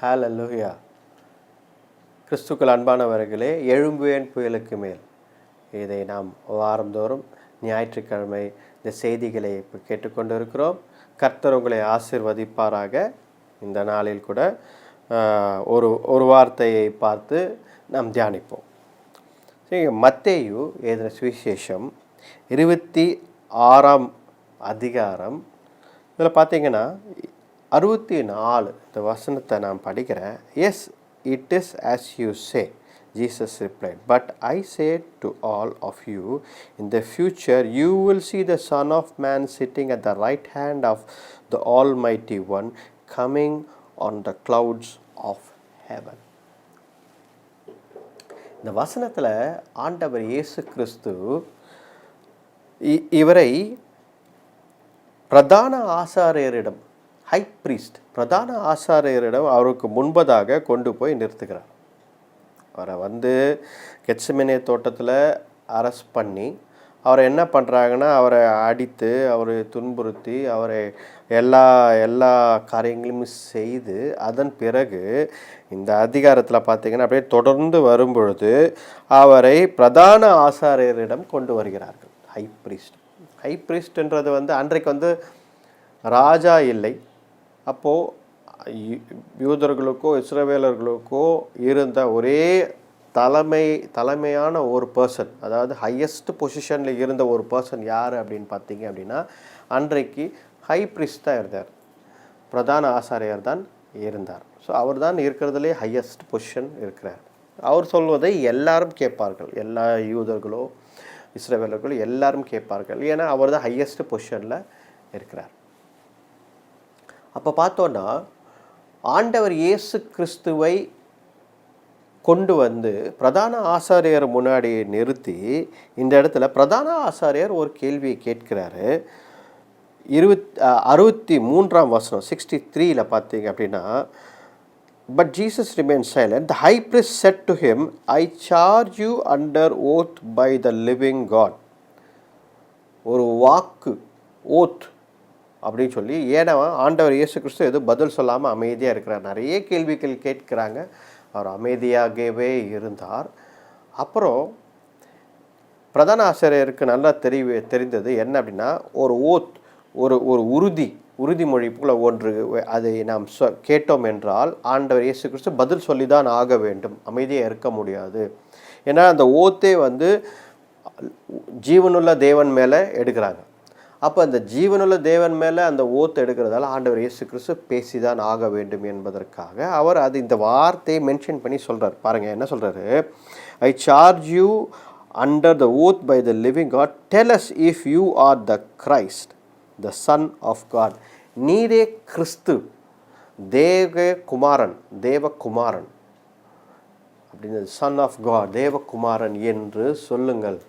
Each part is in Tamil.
ஹalleluya. கிறிஸ்துக்கள் அன்பானவர்களே, எழும்புவேன் புயலுக்கு மேல் இதை நாம் வாரந்தோறும் ஞாயிற்றுக்கிழமை இந்த செய்திகளை இப்போ கேட்டுக்கொண்டு இருக்கிறோம். கர்த்தர் உங்களை ஆசீர்வதிப்பாராக. இந்த நாளில் கூட ஒரு வார்த்தையை பார்த்து நாம் தியானிப்போம். மத்தேயு எழுதின சுவிசேஷம் 26ஆம் அதிகாரம். இதில் பார்த்தீங்கன்னா 64 இந்த வசனத்தை நான் படிக்கிறேன். Yes, it is as you say, Jesus replied, but I say to all of you, in the future you will see the Son of Man sitting at the right hand of the Almighty One, coming on the clouds of heaven. இந்த வசனத்தில் ஆண்டவர் இயேசு கிறிஸ்து இவரை பிரதான ஆசாரியரிடம், ஹை பிரீஸ்ட், பிரதான ஆசாரியரிடம் அவருக்கு முன்பதாக கொண்டு போய் நிறுத்துகிறார். அவரை கெத்செமனே தோட்டத்தில் அரெஸ்ட் பண்ணி அவரை என்ன பண்ணுறாங்கன்னா, அவரை அடித்து, அவரை துன்புறுத்தி, அவரை எல்லா காரியங்களையும் செய்து, அதன் பிறகு இந்த அதிகாரத்தில் பார்த்தீங்கன்னா அப்படியே தொடர்ந்து வரும்பொழுது அவரை பிரதான ஆசாரியரிடம் கொண்டு வருகிறார்கள். High priest. ஹை பிரீஸ்ட்ன்றது அன்றைக்கு ராஜா இல்லை. அப்போது யூதர்களுக்கோ இஸ்ரவேலர்களுக்கோ இருந்த ஒரே தலைமையான ஒரு பர்சன், அதாவது ஹையஸ்ட் பொசிஷனில் இருந்த ஒரு பர்சன் யார் அப்படின்னு பார்த்தீங்க அப்படின்னா, அன்றைக்கு ஹை பிரீஸ்ட் தான் இருந்தார், பிரதான ஆசாரியர் தான் இருந்தார். ஸோ அவர் தான் இருக்கிறதுலே ஹையஸ்ட் பொசிஷன் இருக்கிறார். அவர் சொல்வதை எல்லாரும் கேட்பார்கள். எல்லா யூதர்களோ இஸ்ரவேலர்களோ எல்லாரும் கேட்பார்கள். ஏன்னா அவர் தான் ஹையஸ்ட் பொசிஷனில் இருக்கிறார். அப்போ பார்த்தோன்னா ஆண்டவர் இயேசு கிறிஸ்துவை கொண்டு பிரதான ஆசாரியர் முன்னாடி நிறுத்தி இந்த இடத்துல பிரதான ஆசாரியர் ஒரு கேள்வியை கேட்கிறாரு. 63ஆம் வசனம் 63ல் பார்த்தீங்க அப்படின்னா, but Jesus remained silent. The high priest said to him, I charge you under oath by the living God. ஒரு வாக்கு, ஓத் அப்படின்னு சொல்லி, ஏன்னா ஆண்டவர் இயேசு கிறிஸ்து எதுவும் பதில் சொல்லாமல் அமைதியாக இருக்கிறார். நிறைய கேள்விகள் கேட்குறாங்க, அவர் அமைதியாகவே இருந்தார். அப்புறம் பிரதான ஆசிரியருக்கு நல்லா தெரிந்தது என்ன அப்படின்னா, ஒரு ஓத், ஒரு உறுதிமொழி போல ஒன்று, அதை நாம் கேட்டோம் என்றால் ஆண்டவர் இயேசு கிறிஸ்து பதில் சொல்லி தான் ஆக வேண்டும், அமைதியாக இருக்க முடியாது. ஏன்னா அந்த ஓத்தே ஜீவனுள்ள தேவன் மேலே எடுக்கிறாங்க. அப்போ அந்த ஜீவனுள்ள தேவன் மேலே அந்த ஓத்து எடுக்கிறதால ஆண்டவர் இயேசு கிறிஸ்து பேசி தான் ஆக வேண்டும் என்பதற்காக அவர் இந்த வார்த்தையை மென்ஷன் பண்ணி சொல்கிறார். பாருங்கள் என்ன சொல்கிறாரு. I charge you under the oath by the living God, tell us if you are the Christ, the Sun of God. நீரே கிறிஸ்து, தேவகுமாரன் அப்படின்னு, சன் ஆஃப் காட், தேவகுமாரன் என்று சொல்லுங்கள்.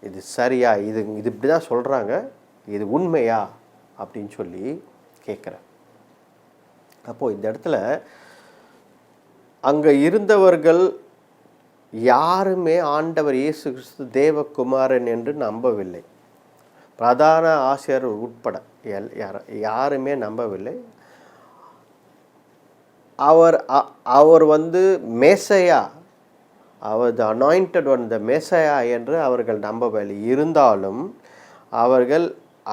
இது சரியா? இது இப்படி தான் சொல்கிறாங்க, இது உண்மையா அப்படின்னு சொல்லி கேட்குறேன். அப்போது இந்த இடத்துல அங்கே இருந்தவர்கள் யாருமே ஆண்டவர் இயேசு கிறிஸ்து தேவகுமாரன் என்று நம்பவில்லை. பிரதான ஆசிரியர் உட்பட யாருமே நம்பவில்லை. அவர் மேசையா, அவர் த அனாயிண்டட் ஒன், த மேசையா என்று அவர்கள் நம்பவில்லை. இருந்தாலும்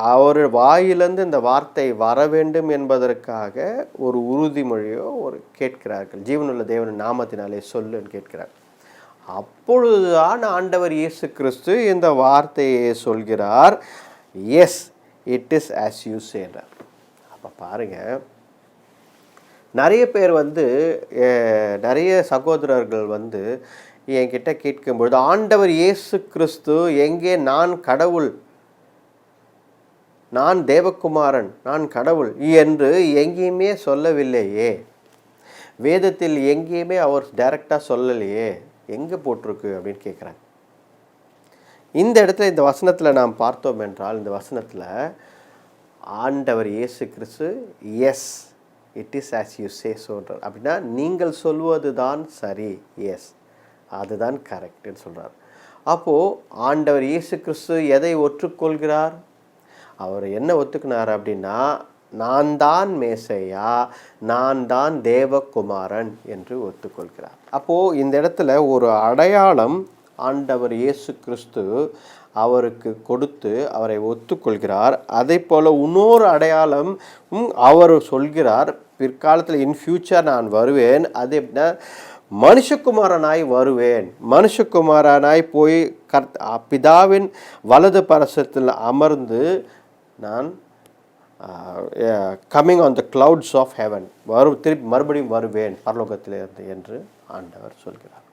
அவர் வாயிலிருந்து இந்த வார்த்தை வர வேண்டும் என்பதற்காக ஒரு உறுதிமொழியோ கேட்கிறார்கள். ஜீவனுள்ள தேவன் நாமத்தினாலே சொல்லுன்னு கேட்கிறார். அப்பொழுதுதான் ஆண்டவர் இயேசு கிறிஸ்து இந்த வார்த்தையை சொல்கிறார். Yes, it is as you say. அப்போ பாருங்கள், நிறைய பேர் நிறைய சகோதரர்கள் என்கிட்ட கேட்கும்பொழுது, ஆண்டவர் இயேசு கிறிஸ்து எங்கே, நான் கடவுள், நான் தேவகுமாரன், நான் கடவுள் என்று எங்கேயுமே சொல்லவில்லையே, வேதத்தில் எங்கேயுமே அவர் டைரக்டாக சொல்லலையே, எங்கே போட்டிருக்கு அப்படின்னு கேட்குறாங்க. இந்த இடத்துல இந்த வசனத்தில் நாம் பார்த்தோம் என்றால், இந்த வசனத்தில் ஆண்டவர் இயேசு கிறிஸ்து yes, it is as you say சொல்கிறார். அப்படின்னா நீங்கள் சொல்வது தான் சரி, எஸ், அதுதான் கரெக்டுன்னு சொல்கிறார். அப்போது ஆண்டவர் இயேசு கிறிஸ்து எதை ஒற்றுக்கொள்கிறார்? அவர் என்ன ஒத்துக்கினார் அப்படின்னா, நான் தான் மேசையா, நான் தான் தேவகுமாரன் என்று ஒத்துக்கொள்கிறார். அப்போது இந்த இடத்துல ஒரு அடையாளம் ஆண்டவர் இயேசு கிறிஸ்து அவருக்கு கொடுத்து அவரை ஒத்துக்கொள்கிறார். அதே போல் இன்னொரு அடையாளம் அவர் சொல்கிறார், பிற்காலத்தில் இன் ஃபியூச்சர் நான் வருவேன், அது எப்படின்னா மனுஷகுமாரனாய் வருவேன், மனுஷகுமாரனாய் போய் பிதாவின் வலது பரசத்தில் அமர்ந்து நான் coming on the clouds of heaven திருப்பி மறுபடியும் வருவேன் பரலோகத்திலிருந்து என்று ஆண்டவர் சொல்கிறார்.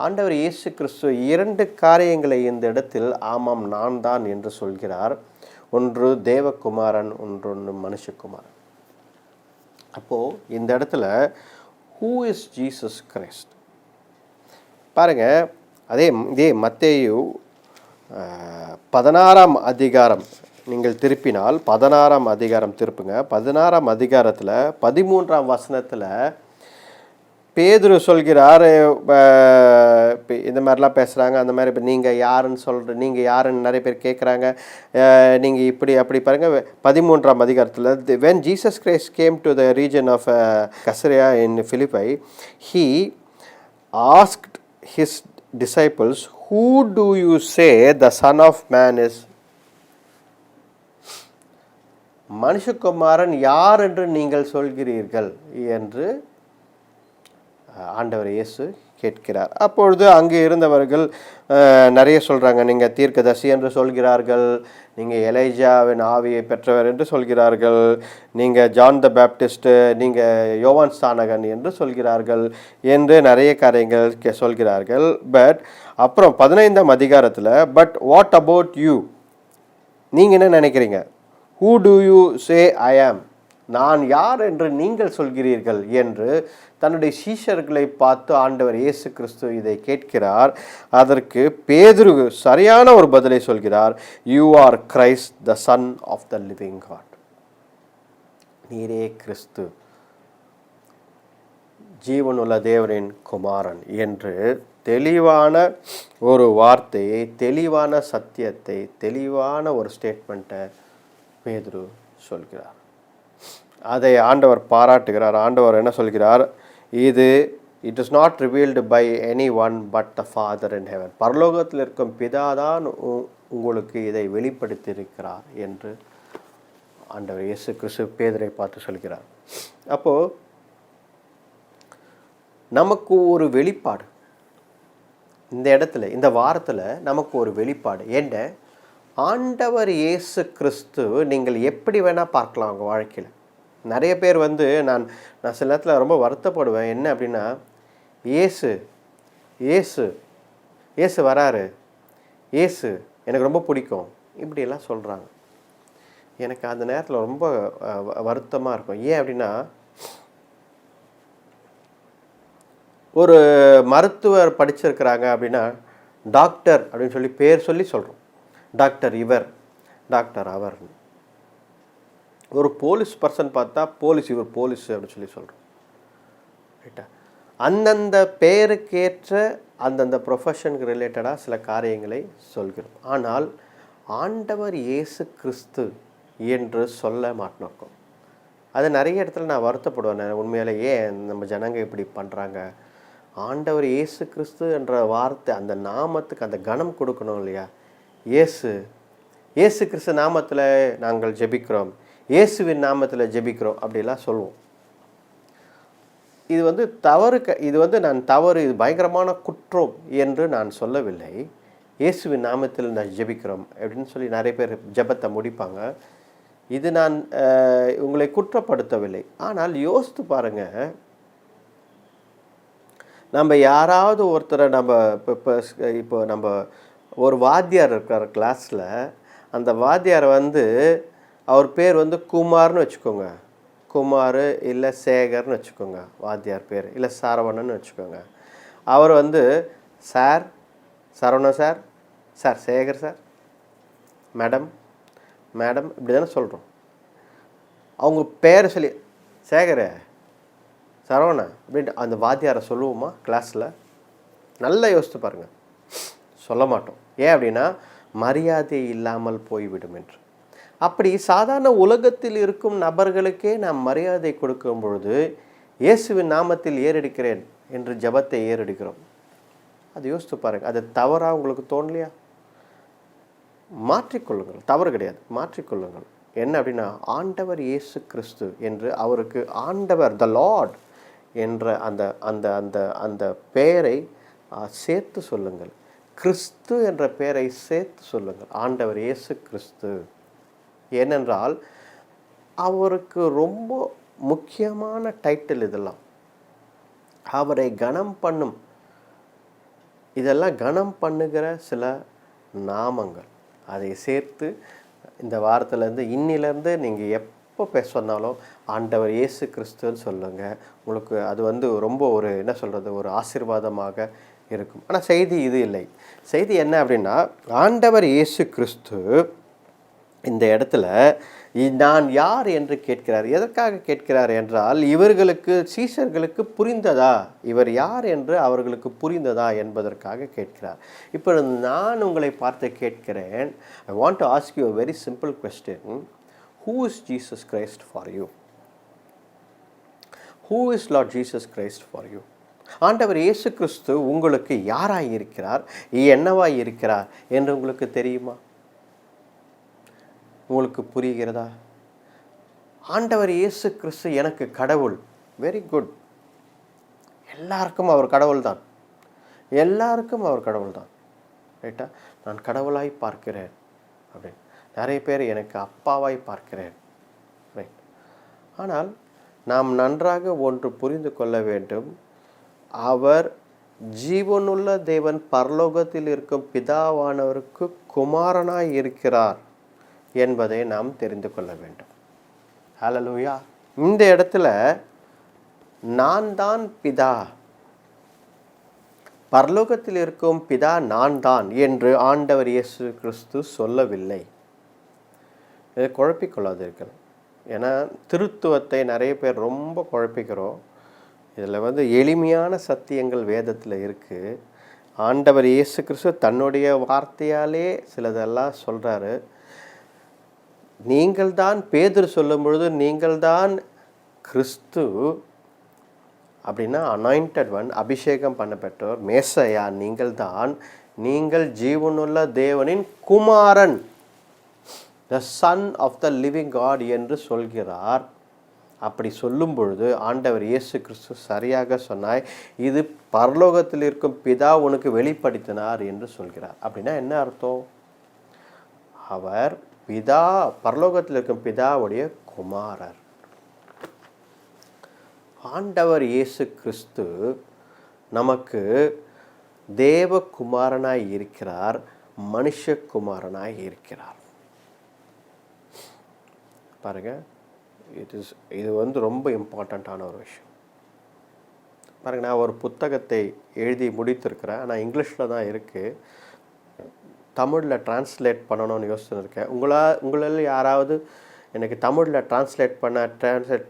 ஆண்டவர் இயேசு கிறிஸ்து 2 காரியங்களை இந்த இடத்தில் ஆமாம் நான் தான் என்று சொல்கிறார். ஒன்று தேவகுமாரன், ஒன்று மனுஷகுமாரன். அப்போது இந்த இடத்துல ஹூ இஸ் ஜீசஸ் கிரைஸ்ட் பாருங்க. இதே மத்தேயு 16ஆம் அதிகாரம் நீங்கள் திருப்பினால் 16ஆம் அதிகாரம் திருப்புங்க. 16ஆம் அதிகாரத்தில் 13ஆம் வசனத்தில் பேதுரு சொல்கிறார், இந்த மாதிரிலாம் பேசுகிறாங்க, அந்த மாதிரி இப்போ நீங்கள் யாருன்னு நீங்கள் யாருன்னு நிறைய பேர் கேட்குறாங்க, நீங்கள் இப்படி அப்படி பாருங்கள். 13ஆம் அதிகாரத்தில் when Jesus Christ came to the region of Caesarea in Philippi, he asked his disciples, who do you say the Son of Man is? மனுஷகுமாரன் யார் என்று நீங்கள் சொல்கிறீர்கள் என்று ஆண்டவர் இயேசு கேட்கிறார். அப்பொழுது அங்கே இருந்தவர்கள் நிறைய சொல்கிறாங்க, நீங்கள் தீர்க்கதரிசி என்று சொல்கிறார்கள், நீங்கள் எலைஜாவின் ஆவியை பெற்றவர் என்று சொல்கிறார்கள், நீங்கள் ஜான் த பேப்டிஸ்ட்டு, நீங்கள் யோவான் ஸ்நானகன் என்று சொல்கிறார்கள் என்று நிறைய காரியங்கள் சொல்கிறார்கள். பட் அப்புறம் 15ஆம் அதிகாரத்தில் பட் வாட் அபவுட் யூ, நீங்கள் என்ன நினைக்கிறீங்க? ஹூ டு யூ சே ஐ ஆம், நான் யார் என்று நீங்கள் சொல்கிறீர்கள் என்று தன்னுடைய சீஷர்களை பார்த்து ஆண்டவர் இயேசு கிறிஸ்து இதை கேட்கிறார். அதற்கு பேதுரு சரியான ஒரு பதிலை சொல்கிறார், you are Christ the Sun of the living God. நீரே கிறிஸ்து, ஜீவனுள்ள தேவனின் குமாரன் என்று தெளிவான ஒரு வார்த்தையை, தெளிவான சத்தியத்தை, தெளிவான ஒரு ஸ்டேட்மெண்ட்டை பேதுரு சொல்கிறார். அதை ஆண்டவர் பாராட்டுகிறார். ஆண்டவர் என்ன சொல்கிறார்? It is not revealed by any one but the Father in heaven. பரலோகத்தில் இருக்கும் பிதாதான் உங்களுக்கு இதை வெளிப்படுத்தியிருக்கிறார் என்று ஆண்டவர் இயேசு கிறிஸ்து பேதுரை பார்த்து சொல்கிறார். அப்போது நமக்கு ஒரு வெளிப்பாடு இந்த இடத்துல, இந்த வாரத்தில் நமக்கு ஒரு வெளிப்பாடு என்ன? ஆண்டவர் இயேசு கிறிஸ்து நீங்கள் எப்படி வேணால் பார்க்கலாம் உங்கள் வாழ்க்கையில். நிறைய பேர் நான் சில நேரத்தில் ரொம்ப வருத்தப்படுவேன். என்ன அப்படின்னா, ஏசு வராரு, ஏசு எனக்கு ரொம்ப பிடிக்கும், இப்படியெல்லாம் சொல்கிறாங்க. எனக்கு அந்த நேரத்தில் ரொம்ப வருத்தமாக இருக்கும். ஏன் அப்படின்னா, ஒரு மருத்துவர் படிச்சிருக்கிறாங்க அப்படின்னா டாக்டர் அப்படின்னு சொல்லி பேர் சொல்லி சொல்கிறோம். டாக்டர் இவர், டாக்டர் அவர். ஒரு போலீஸ் பர்சன் பார்த்தா போலீஸ் இவர், போலீஸ் அப்படின்னு சொல்லி சொல்கிறோம். ரைட்டா? அந்தந்த பெயருக்கேற்ற அந்தந்த ப்ரொஃபஷனுக்கு ரிலேட்டடாக சில காரியங்களை சொல்கிறோம். ஆனால் ஆண்டவர் இயேசு கிறிஸ்து என்று சொல்ல மாட்டோம். அது நிறைய இடத்துல நான் வருத்தப்படுவேன். உண்மையிலே ஏன் நம்ம ஜனங்க இப்படி பண்ணுறாங்க? ஆண்டவர் இயேசு கிறிஸ்து என்ற வார்த்தை, அந்த நாமத்துக்கு அந்த கனம் கொடுக்கணும் இல்லையா? இயேசு கிறிஸ்து நாமத்தில் நாங்கள் ஜெபிக்கிறோம், இயேசுவின் நாமத்தில் ஜெபிக்கிறோம் அப்படிலாம் சொல்லுவோம். இது தவறு. நான் தவறு, இது பயங்கரமான குற்றம் என்று நான் சொல்லவில்லை. இயேசுவின் நாமத்தில் நான் ஜெபிக்கிறோம் அப்படின்னு சொல்லி நிறைய பேர் ஜெபத்தை முடிப்பாங்க. இது நான் உங்களை குற்றப்படுத்தவில்லை. ஆனால் யோசித்து பாருங்கள், நம்ம யாராவது ஒருத்தரை இப்போ நம்ம ஒரு வாத்தியார் இருக்கிற கிளாஸில், அந்த வாத்தியார் அவர் பேர் குமார்னு வச்சுக்கோங்க, குமார் இல்லை சேகர்னு வச்சுக்கோங்க வாத்தியார் பேர், இல்லை சரவணன்னு வச்சுக்கோங்க. அவர் sir Saravanan sir, sir Sekar sir, madam இப்படி தானே சொல்கிறோம். அவங்க பேரை சொல்லி சேகர், சரவணா அப்படின்ட்டு அந்த வாத்தியாரை சொல்லுவோமா கிளாஸில்? நல்லா யோசித்து பாருங்கள், சொல்ல மாட்டோம். ஏன் அப்படின்னா மரியாதை இல்லாமல் போய்விடும் என்று. அப்படி சாதாரண உலகத்தில் இருக்கும் நபர்களுக்கே நாம் மரியாதை கொடுக்கும் பொழுது, இயேசுவின் நாமத்தில் ஏறெடுக்கிறேன் என்று ஜெபத்தை ஏறெடுக்கிறோம். அது யோசித்து பாருங்க. அது தவறாக உங்களுக்கு தோணலையா? மாற்றிக்கொள்ளுங்கள், தவறு கிடையாது, மாற்றிக்கொள்ளுங்கள். என்ன அப்படின்னா, ஆண்டவர் இயேசு கிறிஸ்து என்று அவருக்கு ஆண்டவர் த லார்ட் என்ற அந்த அந்த அந்த அந்த பெயரை சேர்த்து சொல்லுங்கள். கிறிஸ்து என்ற பெயரை சேர்த்து சொல்லுங்கள். ஆண்டவர் இயேசு கிறிஸ்து. ஏனென்றால் அவருக்கு ரொம்ப முக்கியமான டைட்டில் இதெல்லாம். அவரை கனம் பண்ணும், இதெல்லாம் கனம் பண்ணுகிற சில நாமங்கள். அதை சேர்த்து இந்த வாரத்திலேருந்து இன்னிலேருந்து நீங்கள் எப்போ பேச சொன்னாலும் ஆண்டவர் இயேசு கிறிஸ்துன்னு சொல்லுங்கள். உங்களுக்கு அது ரொம்ப ஒரு என்ன சொல்கிறது, ஒரு ஆசீர்வாதமாக இருக்கும். ஆனால் செய்தி இது இல்லை. செய்தி என்ன அப்படின்னா, ஆண்டவர் இயேசு கிறிஸ்து இந்த இடத்துல நான் யார் என்று கேட்கிறார். எதற்காக கேட்கிறார் என்றால், இவர்களுக்கு சீஷர்களுக்கு புரிந்ததா, இவர் யார் என்று அவர்களுக்கு புரிந்ததா என்பதற்காக கேட்கிறார். இப்பொழுது நான் உங்களை பார்த்து கேட்கிறேன். I want to ask you a very simple question. Who is Jesus Christ for you? Who is Lord Jesus Christ for you? ஆண்டவர் இயேசு கிறிஸ்து உங்களுக்கு யாராய் இருக்கிறார், என்னவாய் இருக்கிறார் என்று உங்களுக்கு தெரியுமா? உங்களுக்கு புரிகிறதா? ஆண்டவர் இயேசு கிறிஸ்து எனக்கு கடவுள். Very good. எல்லாருக்கும் அவர் கடவுள் தான். எல்லாருக்கும் அவர் கடவுள் தான். ரைட்டா? நான் கடவுளாய் பார்க்கிறேன் அப்படின்னு நிறைய பேர் எனக்கு அப்பாவாய் பார்க்கிறேன். ரைட். ஆனால் நாம் நன்றாக ஒன்று புரிந்து கொள்ள வேண்டும். அவர் ஜீவனுள்ள தேவன், பரலோகத்தில் இருக்கும் பிதாவானவருக்கு குமாரனாய் இருக்கிறார் என்பதை நாம் தெரிந்து கொள்ள வேண்டும். ஹல்லேலூயா. இந்த இடத்துல நான் தான் பிதா, பரலோகத்தில் இருக்கும் பிதா நான் தான் என்று ஆண்டவர் இயேசு கிறிஸ்து சொல்லவில்லை. இதை குழப்பிக்கொள்ளாதீர்கள். ஏன்னா திருத்துவத்தை நிறைய பேர் ரொம்ப குழப்பிக்கிறோம். இதில் எளிமையான சத்தியங்கள் வேதத்தில் இருக்குது. ஆண்டவர் இயேசு கிறிஸ்து தன்னுடைய வார்த்தையாலே சிலதெல்லாம் சொல்கிறாரு. நீங்கள்தான், பேதுரு சொல்லும் பொழுது நீங்கள்தான் கிறிஸ்து அப்படின்னா அனாயிண்டட் ஒன், அபிஷேகம் பண்ணப்பட்டோர், மேசையா நீங்கள்தான், நீங்கள் ஜீவனுள்ள தேவனின் குமாரன், the Sun of the living God என்று சொல்கிறார். அப்படி சொல்லும் பொழுது ஆண்டவர் இயேசு கிறிஸ்து சரியாக சொன்னாய், இது பரலோகத்தில் இருக்கும் பிதா உனக்கு வெளிப்படுத்தினார் என்று சொல்கிறார். அப்படின்னா என்ன அர்த்தம்? அவர் பிதா, பரலோகத்தில் இருக்கும் பிதாவுடைய குமாரர். ஆண்டவர் இயேசு கிறிஸ்து நமக்கு தேவகுமாரனாய் இருக்கிறார், மனுஷகுமாரனாய் இருக்கிறார். பாருங்க, இது ரொம்ப இம்பார்ட்டண்ட்டான ஒரு விஷயம். பாருங்க, நான் ஒரு புத்தகத்தை எழுதி முடித்திருக்கிறேன். ஆனால் இங்கிலீஷில் தான் இருக்குது. தமிழில் டிரான்ஸ்லேட் பண்ணணும்னு யோசிச்சுருக்கேன். உங்களால் யாராவது எனக்கு தமிழில் டிரான்ஸ்லேட்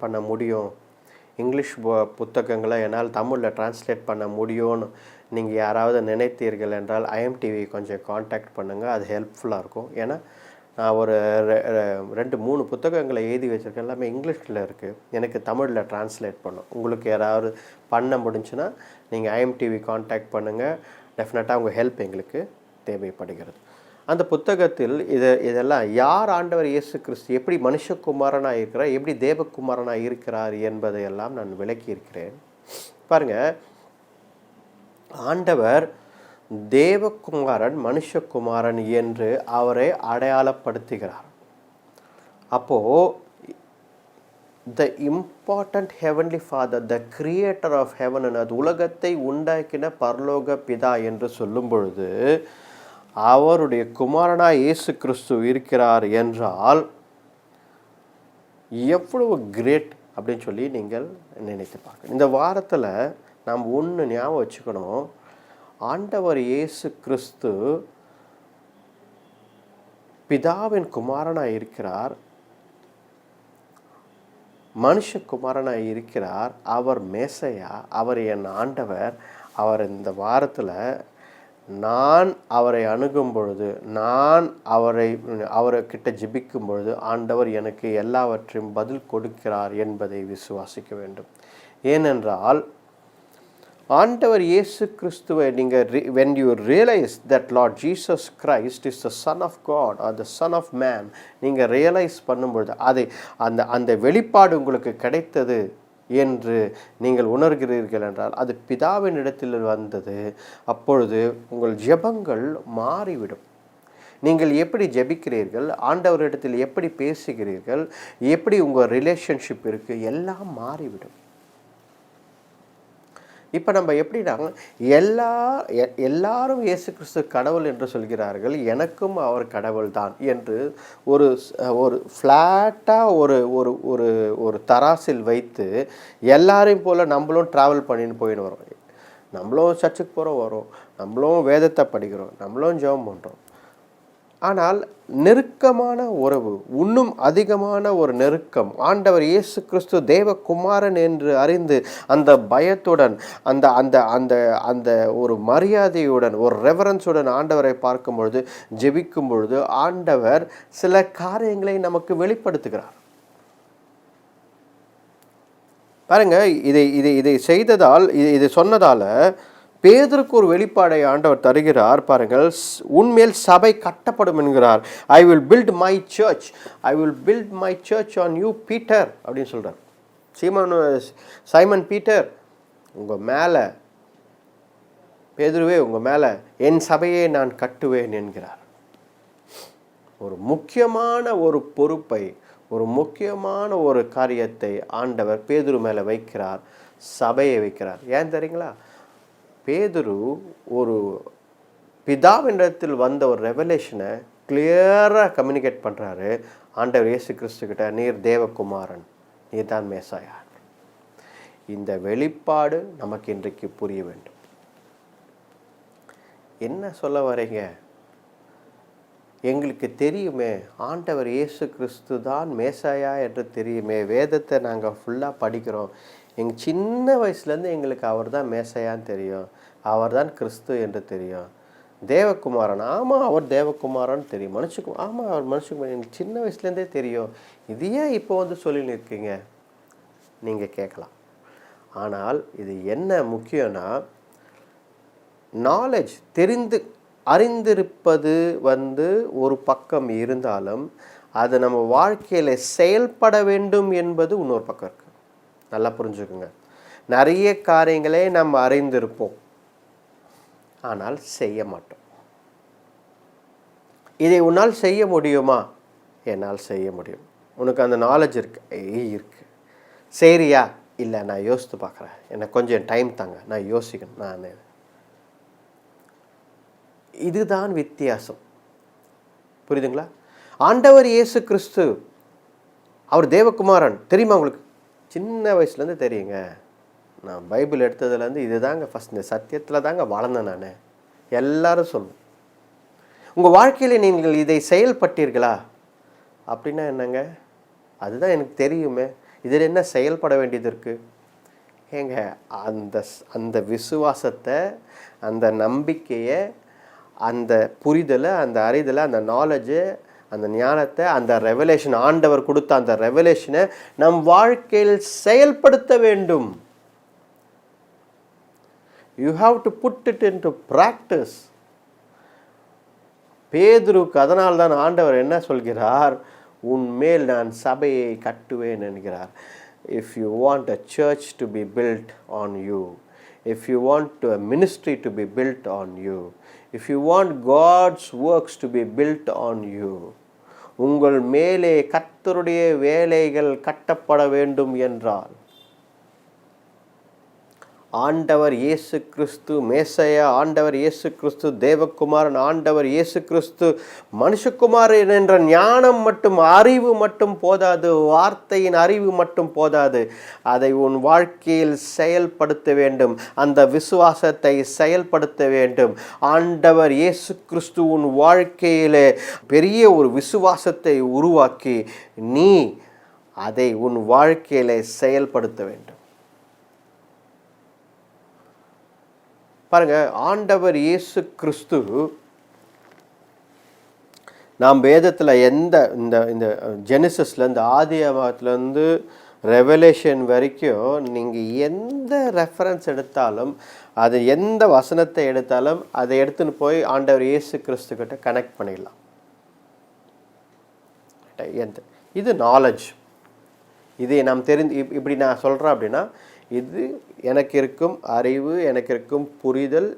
பண்ண முடியும், இங்கிலீஷ் புத்தகங்களை என்னால் தமிழில் டிரான்ஸ்லேட் பண்ண முடியும்னு நீங்கள் யாராவது நினைத்தீர்கள் என்றால் ஐஎம்டிவி கொஞ்சம் காண்டாக்ட் பண்ணுங்கள். அது ஹெல்ப்ஃபுல்லாக இருக்கும். ஏன்னா நான் ஒரு 2-3 புத்தகங்களை எழுதி வச்சுருக்கேன். எல்லாமே இங்கிலீஷில் இருக்குது. எனக்கு தமிழில் டிரான்ஸ்லேட் பண்ணும். உங்களுக்கு யாராவது பண்ண முடிஞ்சுன்னா நீங்கள் ஐஎம்டிவி காண்டாக்ட் பண்ணுங்கள். டெஃபினட்டாக உங்கள் ஹெல்ப் எங்களுக்கு தேவைப்படுகிறது. அந்த புத்தகத்தில் இதெல்லாம் யார் ஆண்டவர் இயேசு கிறிஸ்து எப்படி மனுஷகுமாரனாக இருக்கிறார், எப்படி தேவகுமாரனாக இருக்கிறார் என்பதையெல்லாம் நான் விளக்கியிருக்கிறேன். பாருங்கள், ஆண்டவர் தேவகுமாரன், மனுஷகுமாரன் என்று அவரை அடையாளப்படுத்துகிறார். அப்போது the important heavenly Father, the creator of heaven, அது உலகத்தை உண்டாக்கின பரலோக பிதா என்று சொல்லும் பொழுது அவருடைய குமாரனாய் இயேசு கிறிஸ்து இருக்கிறார் என்றால் எவ்வளவு கிரேட் அப்படின்னு சொல்லி நீங்கள் நினைத்து பார்க்கணும். இந்த வாரத்தில் நாம் ஒன்று ஞாபகம் வச்சுக்கணும். ஆண்டவர் இயேசு கிறிஸ்து பிதாவின் குமாரனாய் இருக்கிறார், மனுஷகுமாரனாய் இருக்கிறார். அவர் மேசையா, அவர் என் ஆண்டவர். அவர் இந்த வாரத்தில் நான் அவரை அணுகும் பொழுது, நான் அவர்கிட்ட ஜெபிக்கும் பொழுது ஆண்டவர் எனக்கு எல்லாவற்றையும் பதில் கொடுக்கிறார் என்பதை விசுவாசிக்க வேண்டும். ஏனென்றால் ஆண்டவர் இயேசு கிறிஸ்துவை நீங்கள் when you realize that Lord Jesus Christ is the Son of God or the Son of Man, நீங்கள் ரியலைஸ் பண்ணும்பொழுது அந்த வெளிப்பாடு உங்களுக்கு கிடைத்தது என்று நீங்கள் உணர்கிறீர்கள் என்றால் அது பிதாவின் இடத்தில் வந்தது. அப்பொழுது உங்கள் ஜெபங்கள் மாறிவிடும். நீங்கள் எப்படி ஜெபிக்கிறீர்கள், ஆண்டவரிடத்தில் எப்படி பேசுகிறீர்கள், எப்படி உங்கள் ரிலேஷன்ஷிப் இருக்குது, எல்லாம் மாறிவிடும். இப்போ நம்ம எப்படின்னா எல்லாரும் இயேசு கிறிஸ்து கடவுள் என்று சொல்கிறார்கள், எனக்கும் அவர் கடவுள் தான் என்று ஒரு ஃப்ளாட்டாக ஒரு தராசில் வைத்து எல்லாரையும் போல் நம்மளும் ட்ராவல் பண்ணின்னு போயின்னு வரோம். நம்மளும் சர்ச்சுக்கு போகிறோம், வரோம், நம்மளும் வேதத்தை படிக்கிறோம், நம்மளும் ஜெபம் பண்ணுறோம். ஆனால் நெருக்கமான உறவு, இன்னும் அதிகமான ஒரு நெருக்கம், ஆண்டவர் இயேசு கிறிஸ்து தேவகுமாரன் என்று அறிந்து அந்த பயத்துடன் அந்த அந்த அந்த அந்த ஒரு மரியாதையுடன் ஒரு ரெவரன்ஸுடன் ஆண்டவரை பார்க்கும் பொழுது, ஜெபிக்கும் பொழுது ஆண்டவர் சில காரியங்களை நமக்கு வெளிப்படுத்துகிறார். பாருங்க, இதை செய்ததால், இதை சொன்னதால பேதுருக்கு ஒரு வெளிப்பாடை ஆண்டவர் தருகிறார். பாருங்கள், உன்மேல் சபை கட்டப்படும் என்கிறார். I will build my church on you Peter அப்படின்னு சொல்கிறார். சைமன் பீட்டர், உங்கள் மேலே, பேதுருவே உங்கள் மேலே என் சபையை நான் கட்டுவேன் என்கிறார். ஒரு முக்கியமான ஒரு பொறுப்பை, ஒரு முக்கியமான ஒரு காரியத்தை ஆண்டவர் பேதுரு மேலே வைக்கிறார், சபையை வைக்கிறார். ஏன் தெரியுங்களா? பேதுரு ஒரு பிதாவினிடத்தில் வந்த ஒரு ரெவலேஷனை கிளியராக கம்யூனிகேட் பண்ணுறாரு ஆண்டவர் இயேசு கிறிஸ்துக்கிட்ட, நீர் தேவகுமாரன், நீர் தான் மேசாயா. இந்த வெளிப்பாடு நமக்கு இன்றைக்கு புரிய வேண்டும். என்ன சொல்ல வரீங்க? எங்களுக்கு தெரியுமே ஆண்டவர் இயேசு கிறிஸ்து தான் மேசாயா என்று தெரியுமே, வேதத்தை நாங்கள் ஃபுல்லாக படிக்கிறோம், எங்கள் சின்ன வயசுலேருந்து எங்களுக்கு அவர் தான் மேசையான்னு தெரியும், அவர் தான் கிறிஸ்து என்று தெரியும். தேவகுமாரன், ஆமாம் அவர் தேவகுமாரன் தெரியும், மனுஷகுமார், ஆமாம் அவர் மனுஷகுமார், எனக்கு சின்ன வயசுலேருந்தே தெரியும். இது ஏன் இப்போ வந்து சொல்லின்னு இருக்கீங்க நீங்கள் கேட்கலாம். ஆனால் இது என்ன முக்கியம்னா, நாலேஜ், அறிந்திருப்பது ஒரு பக்கம் இருந்தாலும் அது நம்ம வாழ்க்கையில் செயல்பட வேண்டும் என்பது இன்னொரு பக்கம் இருக்குது. நல்லா புரிஞ்சுக்குங்க. நிறைய காரியங்களே நம்ம அறிந்திருப்போம், ஆனால் செய்ய மாட்டோம். இதை உன்னால் செய்ய முடியுமா? என்னால் செய்ய முடியும். உனக்கு அந்த நாலேஜ் இருக்கு, சரியா? இல்லை, நான் யோசித்து பார்க்குறேன், எனக்கு கொஞ்சம் டைம் தாங்க, நான் யோசிக்கணும். நான் இதுதான் வித்தியாசம். புரியுதுங்களா? ஆண்டவர் இயேசு கிறிஸ்து அவர் தேவகுமாரன் தெரியுமா உங்களுக்கு? சின்ன வயசுலேருந்து தெரியுங்க. நான் பைபிள் எடுத்ததுலேருந்து இது தாங்க ஃபஸ்ட், இந்த சத்தியத்தில் தாங்க வளர்ந்தேன் நான். எல்லாரும் சொல்லுவேன். உங்கள் வாழ்க்கையில் நீங்கள் இதை செயல்பட்டீர்களா அப்படின்னா என்னங்க? அதுதான் எனக்கு தெரியுமே, இதில் என்ன செயல்பட வேண்டியது இருக்குது? ஏங்க, அந்த விசுவாசத்தை, அந்த நம்பிக்கையை, அந்த புரிதலை, அந்த அறிதலை, அந்த நாலேஜை, அந்த ஞானத்தை, அந்த ரெவலேஷன், ஆண்டவர் கொடுத்த அந்த ரெவலேஷனை நம் வாழ்க்கையில் செயல்படுத்த வேண்டும். You have to put it into practice. பேதுருக்கு அதனால் தான் ஆண்டவர் என்ன சொல்கிறார்? உன்மேல் நான் சபையை கட்டுவேன் என்கிறார். If you want a church to be build on you, if you want a ministry to be built on you, if you want God's works to be built on you, உங்கள் மேலே கர்த்தருடைய வேலைகள் கட்டப்பட வேண்டும் என்றால் ஆண்டவர் இயேசு கிறிஸ்து மேசையா, ஆண்டவர் இயேசு கிறிஸ்து தேவகுமாரன், ஆண்டவர் இயேசு கிறிஸ்து மனுஷகுமாரன் என்ற ஞானம் மட்டும், அறிவு மட்டும் போதாது, வார்த்தையின் அறிவு மட்டும் போதாது, அதை உன் வாழ்க்கையில் செயல்படுத்த வேண்டும். அந்த விசுவாசத்தை செயல்படுத்த வேண்டும். ஆண்டவர் இயேசு கிறிஸ்து உன் வாழ்க்கையிலே பெரிய ஒரு விசுவாசத்தை உருவாக்கி நீ அதை உன் வாழ்க்கையிலே செயல்படுத்த வேண்டும். பாருங்கள், ஆண்டவர் இயேசு கிறிஸ்து நாம் வேதத்தில் இந்த இந்த ஜெனிசஸ்லேருந்து ஆதியாகமத்திலேருந்து ரெவலேஷன் வரைக்கும் நீங்கள் எந்த ரெஃபரன்ஸ் எடுத்தாலும், அது எந்த வசனத்தை எடுத்தாலும் அதை எடுத்துன்னு போய் ஆண்டவர் இயேசு கிறிஸ்துக்கிட்ட கனெக்ட் பண்ணிடலாம். இது நாலேஜ். இது நாம் இப்படி நான் சொல்கிறேன் அப்படின்னா, இது எனக்கு இருக்கும் அறிவு, எனக்கு இருக்கும் புரிதல்,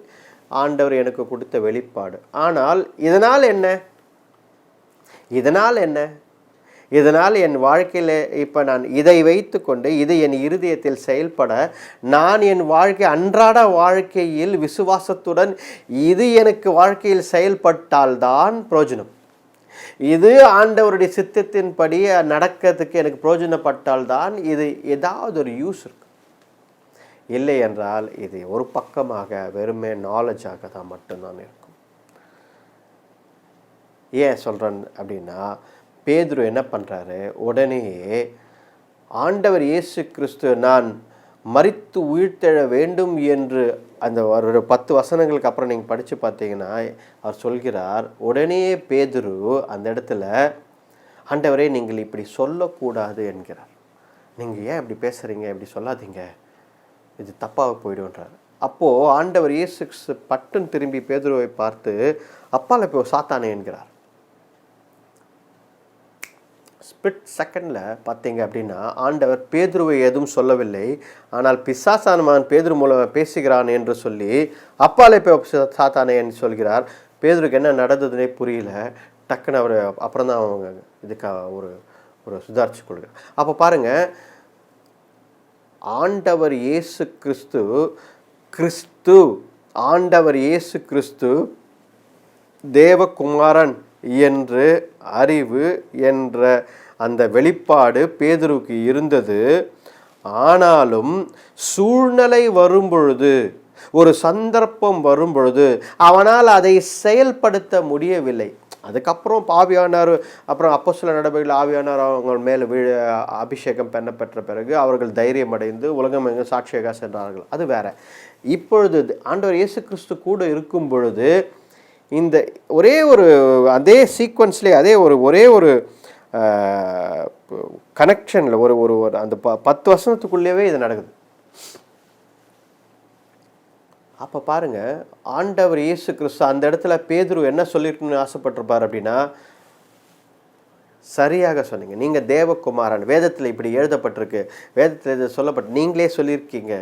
ஆண்டவர் எனக்கு கொடுத்த வெளிப்பாடு. ஆனால் இதனால் இதனால் என் வாழ்க்கையில் இப்போ நான் இதை வைத்து கொண்டு இது என் இருதயத்தில் செயல்பட, நான் என் அன்றாட வாழ்க்கையில் விசுவாசத்துடன் இது எனக்கு வாழ்க்கையில் செயல்பட்டால்தான் பிரயோஜனம். இது ஆண்டவருடைய சித்தத்தின்படி நடக்கிறதுக்கு எனக்கு பிரயோஜனப்பட்டால்தான் இது ஏதாவது ஒரு யூஸ் இருக்கு. இல்லை என்றால் இது ஒரு பக்கமாக வெறுமே நாலேஜாக தான் மட்டும்தான் இருக்கும். ஏன் சொல்கிறேன் அப்படின்னா, பேதுரு என்ன பண்ணுறாரு, உடனேயே ஆண்டவர் இயேசு கிறிஸ்து நான் மரித்து உயிர்த்தெழ வேண்டும் என்று அந்த ஒரு 10 வசனங்களுக்கு அப்புறம் நீங்கள் படித்து பார்த்தீங்கன்னா அவர் சொல்கிறார், உடனே பேதுரு அந்த இடத்துல ஆண்டவரே நீங்கள் இப்படி சொல்லக்கூடாது என்கிறார். நீங்கள் ஏன் இப்படி பேசுகிறீங்க, இப்படி சொல்லாதீங்க, இது தப்பாக போய்டுன்றார். அப்போது ஆண்டவர் இயேசு பட்டுன்னு திரும்பி பேதுருவை பார்த்து அப்பால இப்போ சாத்தானே என்கிறார். ஸ்பிளிட் செகண்டில் பார்த்தீங்க அப்படின்னா ஆண்டவர் பேதுருவை எதுவும் சொல்லவில்லை, ஆனால் பிசாசானவன் பேதுரு மூலம் பேசுகிறான் என்று சொல்லி அப்பாலே சாத்தானே என்று சொல்கிறார். பேதுருக்கு என்ன நடந்ததுன்னே புரியல. டக்குன்னு அவர் அப்புறம் தான் அவங்க இதுக்காக ஒரு சுதாரிச்சு கொள்கிறார். அப்போ பாருங்கள், ஆண்டவர் இயேசு கிறிஸ்து ஆண்டவர் இயேசு கிறிஸ்து தேவகுமாரன் என்று அறிவு என்ற அந்த வெளிப்பாடு பேதுருக்கு இருந்தது. ஆனாலும் சூழ்நிலை வரும்பொழுது, ஒரு சந்தர்ப்பம் வரும்பொழுது அவனால் அதை செயல்படுத்த முடியவில்லை. அதுக்கப்புறம் ஆவியானவர், அப்புறம் அப்போஸ்தலர் நடபடிகள் ஆவியானவர் அவங்க மேலே அபிஷேகம் பெற்ற பிறகு அவர்கள் தைரியம் அடைந்து உலகம் எங்கும் சாட்சியாக சென்றார்கள். அது வேற. இப்பொழுது ஆண்டவர் இயேசு கிறிஸ்து கூட இருக்கும் பொழுது இந்த ஒரே ஒரு அதே சீக்வன்ஸ்லேயே ஒரே ஒரு கனெக்ஷனில் ஒரு அந்த 10 வருஷத்துக்குள்ளேயே இது நடக்குது. அப்போ பாருங்கள், ஆண்டவர் இயேசு கிறிஸ்து அந்த இடத்துல பேதுரு என்ன சொல்லியிருக்கணும்னு ஆசைப்பட்டிருப்பார் அப்படின்னா, சரியாக சொன்னீங்க, நீங்கள் தேவகுமாரன், வேதத்தில் இப்படி எழுதப்பட்டிருக்கு, வேதத்தில் இது சொல்லப்பட்டு நீங்களே சொல்லியிருக்கீங்க,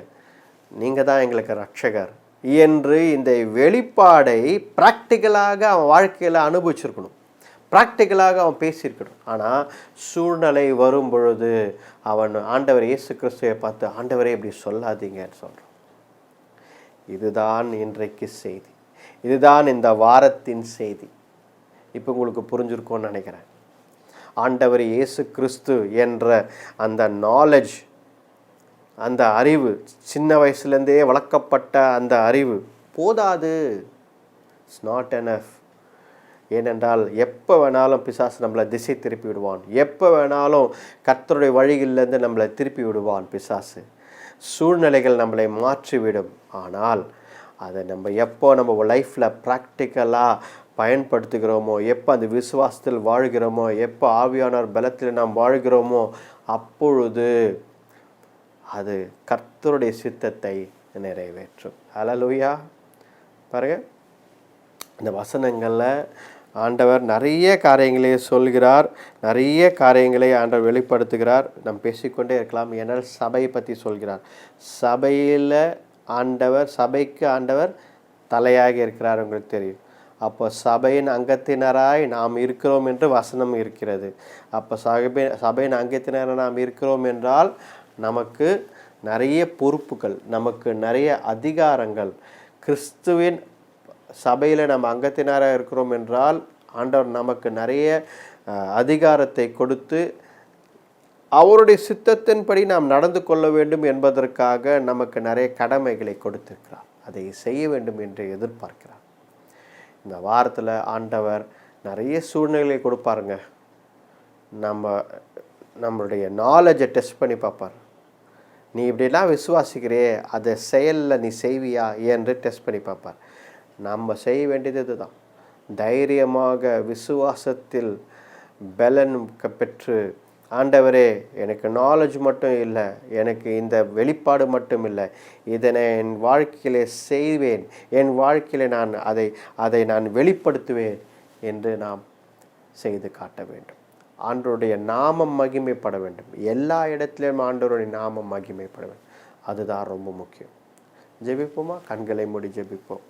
நீங்கள் தான் எங்களுக்கு ரட்சகர் என்று இந்த வெளிப்பாடை ப்ராக்டிக்கலாக அவன் வாழ்க்கையில் அனுபவிச்சிருக்கணும், ப்ராக்டிக்கலாக அவன் பேசியிருக்கணும். ஆனால் சூழ்நிலை வரும் பொழுது அவன் ஆண்டவர் இயேசு கிறிஸ்துவை பார்த்து ஆண்டவரே இப்படி சொல்லாதீங்கன்னு சொல்கிறான். இதுதான் இன்றைக்கு செய்தி, இதுதான் இந்த வாரத்தின் செய்தி. இப்போ உங்களுக்கு புரிஞ்சிருக்கும்னு நினைக்கிறேன். ஆண்டவர் இயேசு கிறிஸ்து என்ற அந்த நாலேஜ், அந்த அறிவு, சின்ன வயசுலேருந்தே வளர்க்கப்பட்ட அந்த அறிவு போதாது. It's not enough. ஏனென்றால் எப்போ வேணாலும் பிசாசு நம்மளை திசை திருப்பி விடுவான், எப்போ வேணாலும் கர்த்தருடைய வழியிலேருந்து நம்மளை திருப்பி விடுவான் பிசாசு. சூழ்நிலைகள் நம்மளை மாற்றிவிடும். ஆனால் அதை எப்போ நம்ம லைஃப்பில் ப்ராக்டிக்கலாக பயன்படுத்துகிறோமோ, எப்போ அந்த விசுவாசத்தில் வாழ்கிறோமோ, எப்போ ஆவியானவர் பலத்தில் நாம் வாழ்கிறோமோ, அப்பொழுது அது கர்த்தருடைய சித்தத்தை நிறைவேற்றும். ஹல்லேலூயா. பாருங்க, இந்த வசனங்களில் ஆண்டவர் நிறைய காரியங்களை சொல்கிறார், நிறைய காரியங்களை ஆண்டவர் வெளிப்படுத்துகிறார். நாம் பேசிக்கொண்டே இருக்கலாம். ஏன்னால் சபையை பற்றி சொல்கிறார். சபையில் சபைக்கு ஆண்டவர் தலையாக இருக்கிறார், உங்களுக்கு தெரியும். அப்போ சபையின் அங்கத்தினராய் நாம் இருக்கிறோம் என்று வசனம் இருக்கிறது. அப்போ சபையின் அங்கத்தினராக நாம் இருக்கிறோம் என்றால் நமக்கு நிறைய பொறுப்புகள், நமக்கு நிறைய அதிகாரங்கள். கிறிஸ்துவின் சபையில் நம்ம அங்கத்தினராக இருக்கிறோம் என்றால் ஆண்டவர் நமக்கு நிறைய அதிகாரத்தை கொடுத்து அவருடைய சித்தத்தின்படி நாம் நடந்து கொள்ள வேண்டும் என்பதற்காக நமக்கு நிறைய கடமைகளை கொடுத்திருக்கிறார். அதை செய்ய வேண்டும் என்று எதிர்பார்க்கிறார். இந்த வாரத்தில் ஆண்டவர் நிறைய சூழ்நிலைகளை கொடுப்பாருங்க. நம்மளுடைய நாலேஜை டெஸ்ட் பண்ணி பார்ப்பார். நீ இப்படிலாம் விசுவாசிக்கிறே, அதை செயலில் நீ செய்வியா என்று டெஸ்ட் பண்ணி பார்ப்பார். நம்ம செய்ய வேண்டியது இதுதான். தைரியமாக விசுவாசத்தில் பலன் பெற்று, ஆண்டவரே எனக்கு நாலேஜ் மட்டும் இல்லை, எனக்கு இந்த வெளிப்பாடு மட்டும் இல்லை, இதனை என் வாழ்க்கையிலே செய்வேன், என் வாழ்க்கையில் நான் அதை நான் வெளிப்படுத்துவேன் என்று நாம் செய்து காட்ட வேண்டும். ஆண்டவருடைய நாமம் மகிமைப்பட வேண்டும். எல்லா இடத்திலும் ஆண்டவருடைய நாமம் மகிமைப்பட வேண்டும். அதுதான் ரொம்ப முக்கியம். ஜெபிப்போமா? கண்களை மூடி ஜெபிப்போம்.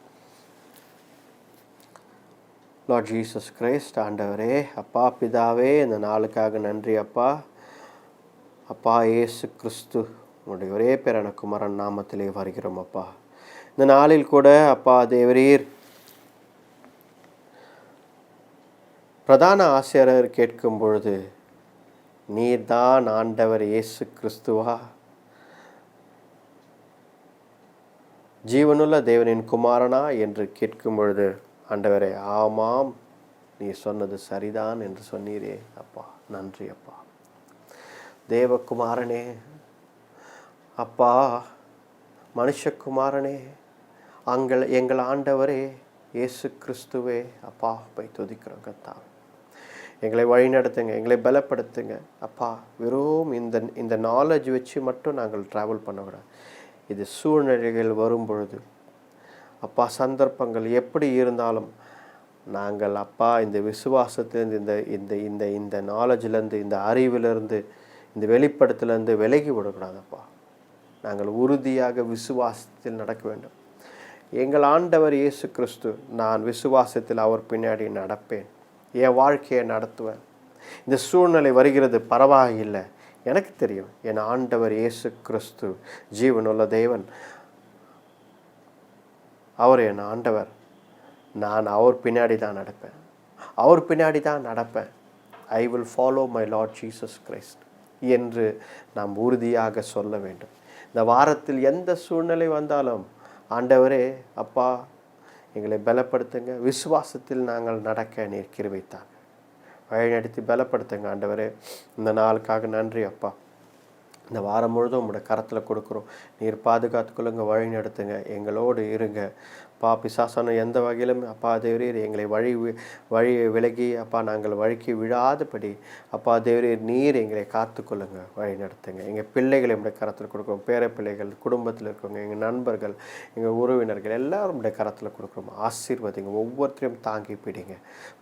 லார்ட் ஜீசஸ் கிரைஸ்ட், ஆண்டவரே, அப்பா பிதாவே, இந்த நாளுக்காக நன்றி அப்பா. அப்பா இயேசு கிறிஸ்து உங்களுடைய ஒரே பேரான குமாரன் நாமத்திலே வருகிறோம் அப்பா. இந்த நாளில் கூட அப்பா தேவரீர் பிரதான ஆசிரியர் கேட்கும் பொழுது, நீர்தான் ஆண்டவர் இயேசு கிறிஸ்துவா, ஜீவனுள்ள தேவனின் குமாரனா என்று கேட்கும் பொழுது, ஆண்டவரே ஆமாம் நீ சொன்னது சரிதான் என்று சொன்னீரே அப்பா. நன்றி அப்பா. தேவகுமாரனே அப்பா, மனுஷகுமாரனே, எங்கள் ஆண்டவரே இயேசு கிறிஸ்துவே அப்பா, போய் துதிக்கிறோம் கர்த்தாவே. எங்களை வழிநடத்துங்க, எங்களை பலப்படுத்துங்க அப்பா. வெறும் இந்த நாலேஜ் வச்சு மட்டும் நாங்கள் ட்ராவல் பண்ணக்கூடாது. இது சூழ்நிலைகள் வரும் பொழுது அப்பா, சந்தர்ப்பங்கள் எப்படி இருந்தாலும் நாங்கள் அப்பா இந்த விசுவாசத்திலேருந்து, இந்த இந்த இந்த இந்த நாலேஜிலேருந்து, இந்த அறிவிலிருந்து, இந்த வெளிப்படுத்திலேருந்து விலகி விடக்கூடாதப்பா. நாங்கள் உறுதியாக விசுவாசத்தில் நடக்க வேண்டும். எங்கள் ஆண்டவர் இயேசு கிறிஸ்து, நான் விசுவாசத்தில் அவர் பின்னாடி நடப்பேன், என் வாழ்க்கையை நடத்துவேன். இந்த சூழ்நிலை வருகிறது, பரவாயில்லை, எனக்கு தெரியும் என் ஆண்டவர் இயேசு கிறிஸ்து ஜீவனுள்ள தேவன், அவர் என் ஆண்டவர், நான் அவர் பின்னாடி தான் நடப்பேன், அவர் பின்னாடி தான் நடப்பேன். I will follow my Lord Jesus Christ என்று நாம் உறுதியாக சொல்ல வேண்டும். இந்த வாரத்தில் எந்த சூழ்நிலை வந்தாலும், ஆண்டவரே அப்பா எங்களை பலப்படுத்துங்க, விசுவாசத்தில் நாங்கள் நடக்க நீர் கிருபை தாங்க, வழிநடத்தி பலப்படுத்துங்க ஆண்டவரே. இந்த நாளுக்காக நன்றி அப்பா. இந்த வாரம் முழுதும் உங்களோட கரத்தில் கொடுக்குறோம். நீர் பாதுகாத்துக்கொள்ளுங்க, வழி நடத்துங்க, எங்களோடு இருங்க அப்பா. பிசாசான எந்த வகையிலும் அப்பா தேவரீர் எங்களை வழி விலகி அப்பா நாங்கள் வழிக்கு விழாதபடி அப்பா தேவரீர் நீர் எங்களை காத்துக்கொள்ளுங்க, வழி நடத்துங்க. எங்கள் பிள்ளைகளை உடைய கரத்தில் கொடுக்குறோம், பேர பிள்ளைகள், குடும்பத்தில் இருக்கவங்க, எங்கள் நண்பர்கள், எங்கள் உறவினர்கள் எல்லாரும் உடைய கரத்தில் கொடுக்குறோம். ஆசீர்வதிங்க, ஒவ்வொருத்தரையும் தாங்கி பிடிங்க,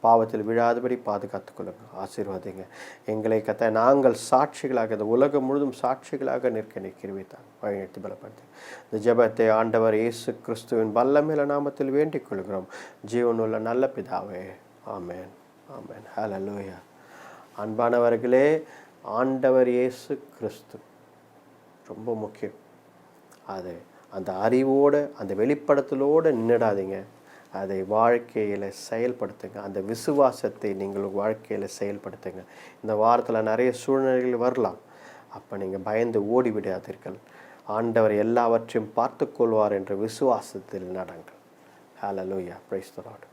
பாவத்தில் விழாதபடி பாதுகாத்துக்கொள்ளுங்க, ஆசீர்வதிங்க எங்களை கத்த. நாங்கள் சாட்சிகளாக, இந்த உலகம் முழுதும் சாட்சிகளாக நிற்க நிற்கிறவித்தாங்க, வழிநடத்தி பலப்படுத்து. இந்த ஜெபத்தை ஆண்டவர் இயேசு கிறிஸ்துவின் வல்லமையில நாமத்தில் வேண்டிக் கொள்கிறோம், ஜீவனுள்ள நல்ல பிதாவே, ஆமென், ஆமென், ஹல்லேலூயா. அன்பானவர்களே, ஆண்டவர் இயேசு கிறிஸ்து ரொம்ப முக்கியம். அது அந்த அறிவோடு, அந்த வெளிப்படுத்தலோடு நின்றுடாதீங்க, அதை வாழ்க்கையில் செயல்படுத்துங்க. அந்த விசுவாசத்தை நீங்கள் வாழ்க்கையில் செயல்படுத்துங்க. இந்த வாரத்தில் நிறைய சூழ்நிலைகள் வரலாம், அப்போ நீங்கள் பயந்து ஓடிவிடாதீர்கள். ஆண்டவர் எல்லாவற்றையும் பார்த்து கொள்வார் என்ற விசுவாசத்தில் நடங்கள். ஹல்லேலூயா, பிரைஸ் தி லார்ட்.